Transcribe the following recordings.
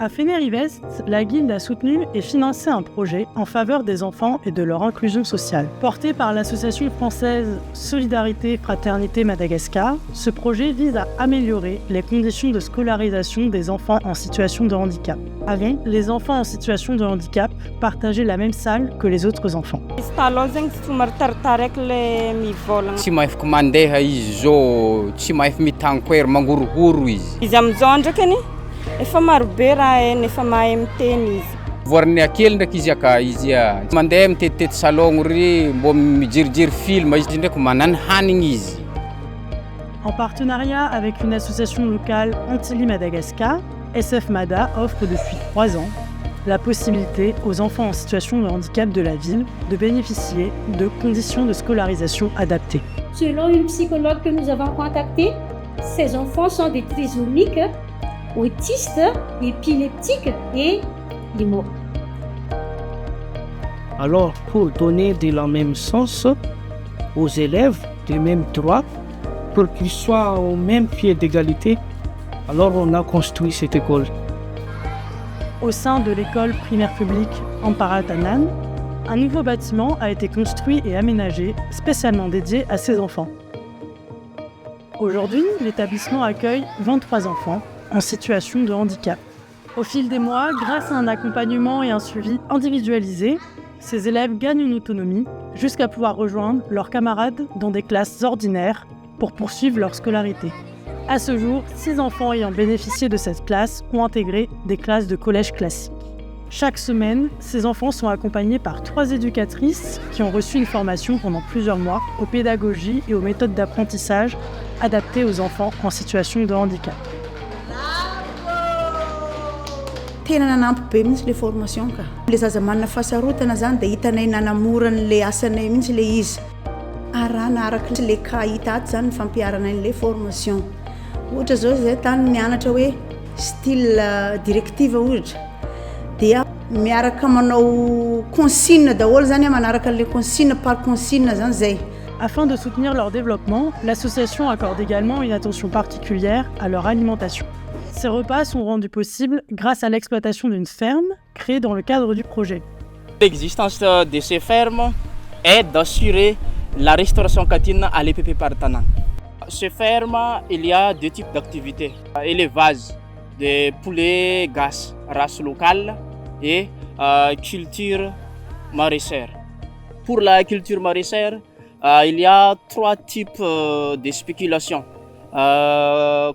À Fénérivest, la Guilde a soutenu et financé un projet en faveur des enfants et de leur inclusion sociale. Porté par l'association française Solidarité Fraternité Madagascar, ce projet vise à améliorer les conditions de scolarisation des enfants en situation de handicap. Avant, les enfants en situation de handicap partageaient la même salle que les autres enfants. Tsy mahafaka mandeha izy zao, tsy mahafaka mitankoery mangorohoro izy. Izy am'izao ndraikany efa marobe raha hainy, efa mahay miteny izy. Voariny akely ndraiky izy aka izy mandeha mitetitety salon ry mbo mijerijery film izy ndraiky manany hanigny izy. En partenariat avec une association locale Antilly Madagascar, SF Mada offre depuis 3 ans la possibilité aux enfants en situation de handicap de la ville de bénéficier de conditions de scolarisation adaptées. Selon une psychologue que nous avons contactée, ces enfants sont des trisomiques, autistes, épileptiques et IMO. Alors, pour donner de la même sens aux élèves, des mêmes droits, pour qu'ils soient au même pied d'égalité, alors on a construit cette école. Au sein de l'école primaire publique Amparatanan, un nouveau bâtiment a été construit et aménagé spécialement dédié à ces enfants. Aujourd'hui, l'établissement accueille 23 enfants en situation de handicap. Au fil des mois, grâce à un accompagnement et un suivi individualisé, ces élèves gagnent une autonomie jusqu'à pouvoir rejoindre leurs camarades dans des classes ordinaires pour poursuivre leur scolarité. À ce jour, 6 enfants ayant bénéficié de cette classe ont intégré des classes de collège classique. Chaque semaine, ces enfants sont accompagnés par 3 éducatrices qui ont reçu une formation pendant plusieurs mois aux pédagogies et aux méthodes d'apprentissage adaptées aux enfants en situation de handicap. Tena nanampy be mihitsy le formation ka. Le zaza manana fahasarotana zany dia hitanay nanamorany le asanay mihitsy le izy. Arahana araka le cas hita ato zany ny fampiaranay le formation. Ohatra zao zay tany mianatra hoe style directive ohatra. Dia miaraka manao consigne daholo zany manaraka le consigne par consigne zany zay. Afin de soutenir leur développement, l'association accorde également une attention particulière à leur alimentation. Ces repas sont rendus possibles grâce à l'exploitation d'une ferme créée dans le cadre du projet. L'existence de ces fermes est d'assurer la restauration cantine à l'EPP Paratanan. Ces fermes, il y a 2 types d'activités. Élevage de poulets gas, race locale et culture maraîchère. Pour la culture maraîchère, il y a 3 types de spéculations.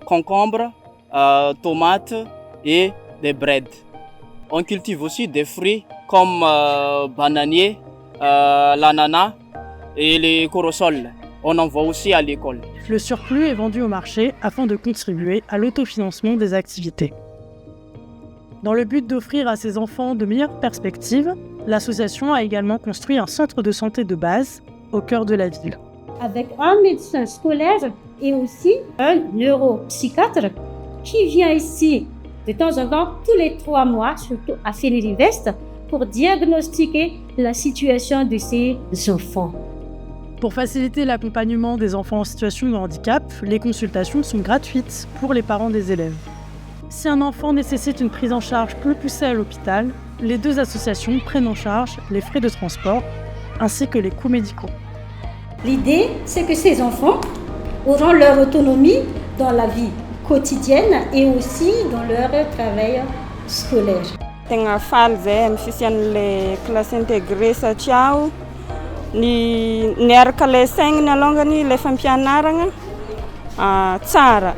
Concombre, tomates et des breads. On cultive aussi des fruits comme bananier, l'ananas et les corosol. On en voit aussi à l'école. Le surplus est vendu au marché afin de contribuer à l'autofinancement des activités. Dans le but d'offrir à ces enfants de meilleures perspectives, l'association a également construit un centre de santé de base au cœur de la ville. Avec un médecin scolaire et aussi un neuropsychiatre qui vient ici de temps en temps, tous les 3 mois, surtout à Fénérivest, pour diagnostiquer la situation de ces enfants. Pour faciliter l'accompagnement des enfants en situation de handicap, les consultations sont gratuites pour les parents des élèves. Si un enfant nécessite une prise en charge plus poussée à l'hôpital, les 2 associations prennent en charge les frais de transport ainsi que les coûts médicaux. L'idée, c'est que ces enfants auront leur autonomie dans la vie quotidienne et aussi dans leur travail scolaire. Tegna faly zay misy an'le classe intégrée satria ny araka le saigniny alongany le fampianaragna tsara.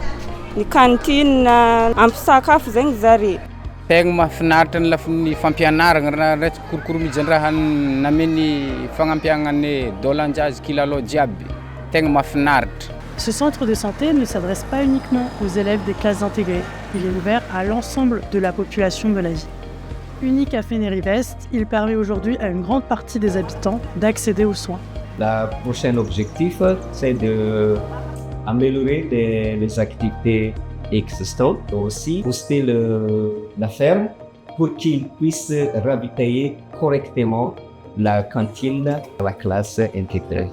Ny cantine ampy sakafo zegny zare. Tegna mahafinaritra ny lafiny fampianaragna raha tsy korokoromijan-draha nameny fagnampiagnany dôlan-jazy kilalao jiaby. Tegna mahafinaritra. Ce centre de santé ne s'adresse pas uniquement aux élèves des classes intégrées, il est ouvert à l'ensemble de la population de la ville. Unique à Fénérivest, il permet aujourd'hui à une grande partie des habitants d'accéder aux soins. Le prochain objectif, c'est d'améliorer les activités existantes, aussi booster la ferme pour qu'ils puissent ravitailler correctement la cantine, la classe intégrée.